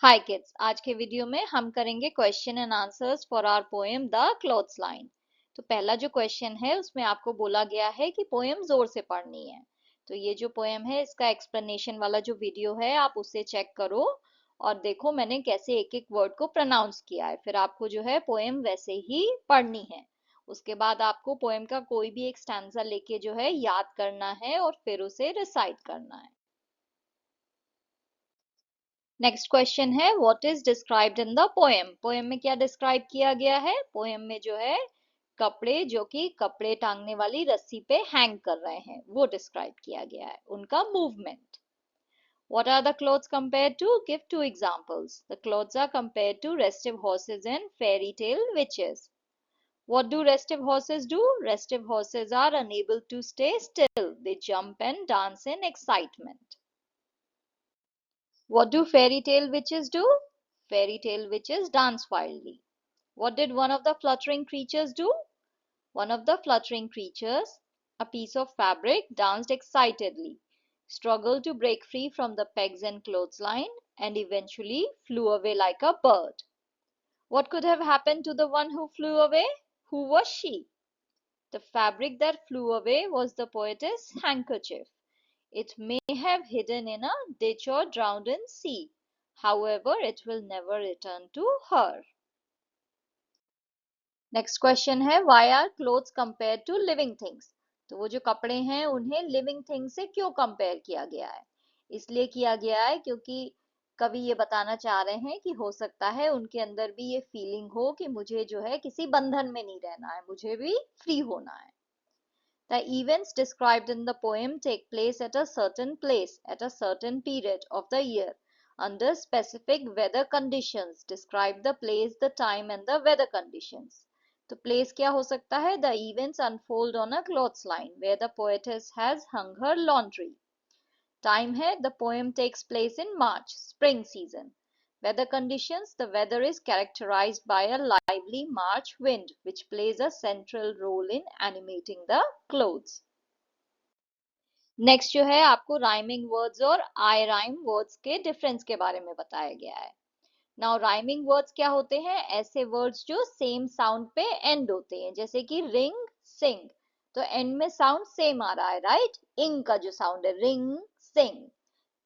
हाय kids, आज के video में हम करेंगे question and answers for our poem the clothes line. तो पहला जो क्वेश्चन है उसमें आपको बोला गया है कि पोएम जोर से पढ़नी है। तो ये जो पोएम है इसका एक्सप्लेनेशन वाला जो वीडियो है आप उसे चेक करो और देखो मैंने कैसे एक एक वर्ड को प्रोनाउंस किया है। फिर आपको जो है पोएम वैसे ही पढ़नी है। उसके बाद आपको पोएम का कोई भी एक स्टैंजा लेके जो है याद करना है और फिर उसे रिसाइट करना है। नेक्स्ट क्वेश्चन है what is described in the poem. Poem में क्या डिस्क्राइब किया गया है? पोएम में जो है कपड़े जो कि कपड़े टांगने वाली रस्सी पे हैंग कर रहे हैं वो डिस्क्राइब किया गया है, उनका movement. What are the clothes compared to? Give two examples. The clothes are compared to restive horses and fairy tale witches. What do restive horses do? Restive horses are unable to stay still. They jump and dance in excitement. What do fairy tale witches do? Fairy tale witches dance wildly. What did one of the fluttering creatures do? One of the fluttering creatures, a piece of fabric, danced excitedly, struggled to break free from the pegs and clothesline, and eventually flew away like a bird. What could have happened to the one who flew away? Who was she? The fabric that flew away was the poetess' handkerchief. It may have hidden in a ditch or drowned in sea. However, it will never return to her. Next question है why are clothes compare to living things. तो वो जो कपड़े हैं उन्हें living things से क्यों compare किया गया है? इसलिए किया गया है क्योंकि कवि ये बताना चाह रहे हैं कि हो सकता है उनके अंदर भी ये फीलिंग हो कि मुझे जो है किसी बंधन में नहीं रहना है, मुझे भी फ्री होना है। The events described in the poem take place at a certain place at a certain period of the year under specific weather conditions. Describe the place, the time and the weather conditions. तो place क्या हो सकता है? The events unfold on a clothesline where the poetess has hung her laundry. Time है the poem takes place in March, spring season. Weather conditions, the weather is characterized by a lively March wind which plays a central role in animating the clothes. Next जो है आपको rhyming words और आई rhyme words के difference के बारे में बताया गया है। नाउ राइमिंग वर्ड्स क्या होते हैं? ऐसे वर्ड्स जो सेम साउंड पे एंड होते हैं, जैसे कि रिंग, सिंग। तो एंड में साउंड सेम आ रहा है, राइट? इंग का जो साउंड है, ring, sing.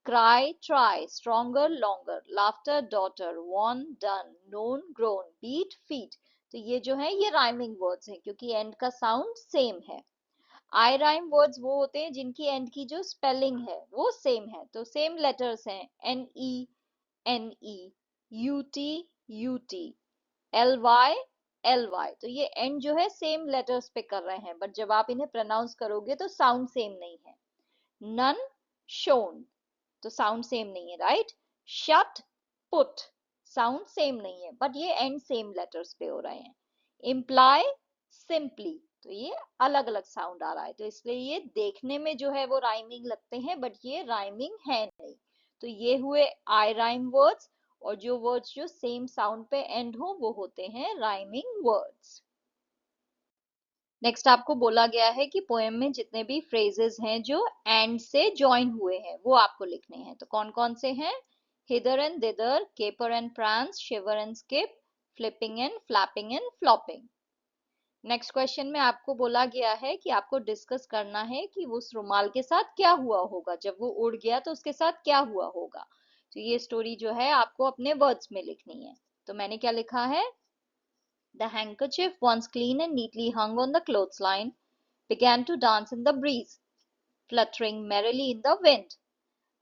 Cry, try, stronger, longer, laughter, daughter, won, done, known, grown, beat, feet. तो ये जो है ये राइमिंग वर्ड्स हैं क्योंकि एंड का साउंड सेम है। आई राइम वर्ड्स वो होते हैं जिनकी एंड की जो स्पेलिंग है वो सेम है, तो सेम लेटर्स हैं, N E, N E, U T, U T, L Y, L Y. तो ये एंड जो है सेम लेटर्स पे कर रहे हैं, बट जब आप इन्हें प्रोनाउंस करोगे तो साउंड सेम नहीं है। नन, शोन, तो साउंड सेम नहीं है, right? Shut, put, sound same नहीं है, बट ये एंड सेम लेटर्स पे हो रहे हैं। इम्प्लाई, सिंपली, तो ये अलग अलग साउंड आ रहा है, तो इसलिए ये देखने में जो है वो राइमिंग लगते हैं बट ये राइमिंग है नहीं। तो ये हुए आई राइम वर्ड्स, और जो वर्ड्स जो सेम साउंड पे एंड हो वो होते हैं राइमिंग वर्ड्स। नेक्स्ट आपको बोला गया है कि पोएम में जितने भी फ्रेजेस हैं जो एंड से ज्वाइन हुए हैं वो आपको लिखने हैं। तो कौन कौन से हैं? Hither and thither, caper and prance, shiver and skip, flipping and flapping and flopping. Next question में आपको बोला गया है कि आपको डिस्कस करना है कि उस रुमाल के साथ क्या हुआ होगा, जब वो उड़ गया तो उसके साथ क्या हुआ होगा। तो ये स्टोरी जो है आपको अपने वर्ड्स में लिखनी है। तो मैंने क्या लिखा है? The handkerchief, once clean and neatly hung on the clothesline, began to dance in the breeze, fluttering merrily in the wind.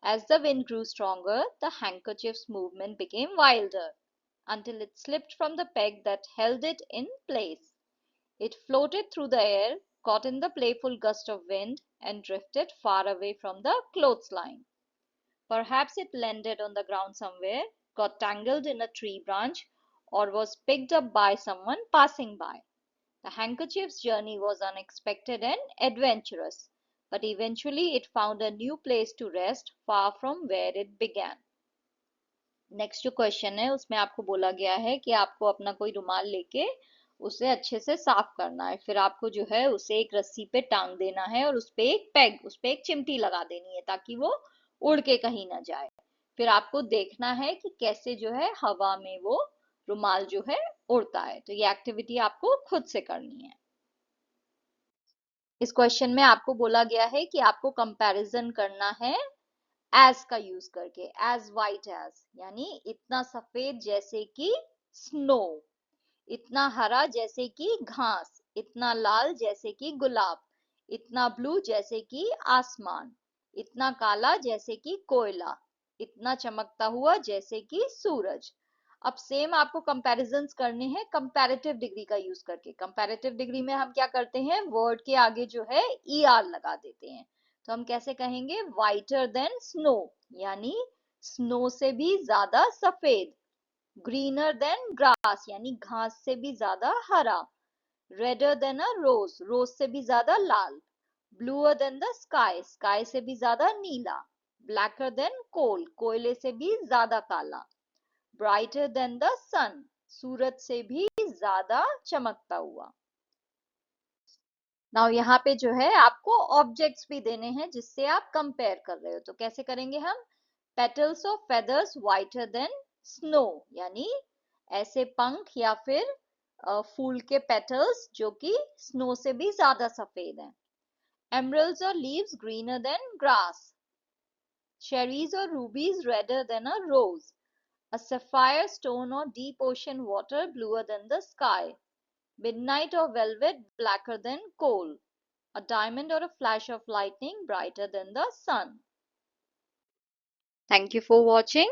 As the wind grew stronger, the handkerchief's movement became wilder, until it slipped from the peg that held it in place. It floated through the air, caught in the playful gust of wind, and drifted far away from the clothesline. Perhaps it landed on the ground somewhere, got tangled in a tree branch, or was picked up by someone passing by. The handkerchief's journey was unexpected and adventurous, but eventually it found a new place to rest, far from where it began. Next जो question है उसमें आपको बोला गया है कि आपको अपना कोई रुमाल लेके उसे अच्छे से साफ करना है, फिर आपको जो है उसे एक रस्सी पे टांग देना है और उस पे एक चिमटी लगा देनी है ताकि वो उड़ के कहीं ना जाए। फिर आपको देखना है कि कैसे जो है हवा में वो रुमाल जो है उड़ता है। तो ये एक्टिविटी आपको खुद से करनी है। इस क्वेश्चन में आपको बोला गया है कि आपको कंपैरिजन करना है एज का यूज करके, एज वाइट एज यानी इतना सफेद जैसे कि स्नो, इतना हरा जैसे कि घास, इतना लाल जैसे कि गुलाब, इतना ब्लू जैसे कि आसमान, इतना काला जैसे कि कोयला, इतना चमकता हुआ जैसे कि सूरज। अब सेम आपको कंपैरिजंस करने हैं कंपैरेटिव डिग्री का यूज करके। कंपैरेटिव डिग्री में हम क्या करते हैं, वर्ड के आगे जो है ER लगा देते हैं। तो हम कैसे कहेंगे, वाइटर देन स्नो यानी स्नो से भी ज्यादा सफेद, ग्रीनर देन ग्रास यानी घास से भी ज्यादा हरा, रेडर देन अ रोज, रोज से भी ज्यादा लाल, bluer than the sky, sky से भी ज्यादा नीला, ब्लैकर देन कोल, कोयले से भी ज्यादा काला, ब्राइटर देन द सन, सूरज से भी ज्यादा चमकता हुआ। नाउ यहाँ पे जो है आपको ऑब्जेक्ट्स भी देने हैं जिससे आप कंपेयर कर रहे हो। तो कैसे करेंगे हम, petals of feathers whiter than snow यानी ऐसे पंख या फिर फूल के पेटल्स जो कि स्नो से भी ज्यादा सफेद हैं। एमरल्ड्स और leaves greener than grass, cherries और rubies redder than a rose, a sapphire stone or deep ocean water bluer than the sky, midnight or velvet blacker than coal, a diamond or a flash of lightning brighter than the sun. Thank you for watching.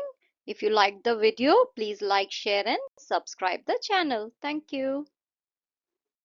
If you liked the video, please like, share and subscribe the channel. Thank you.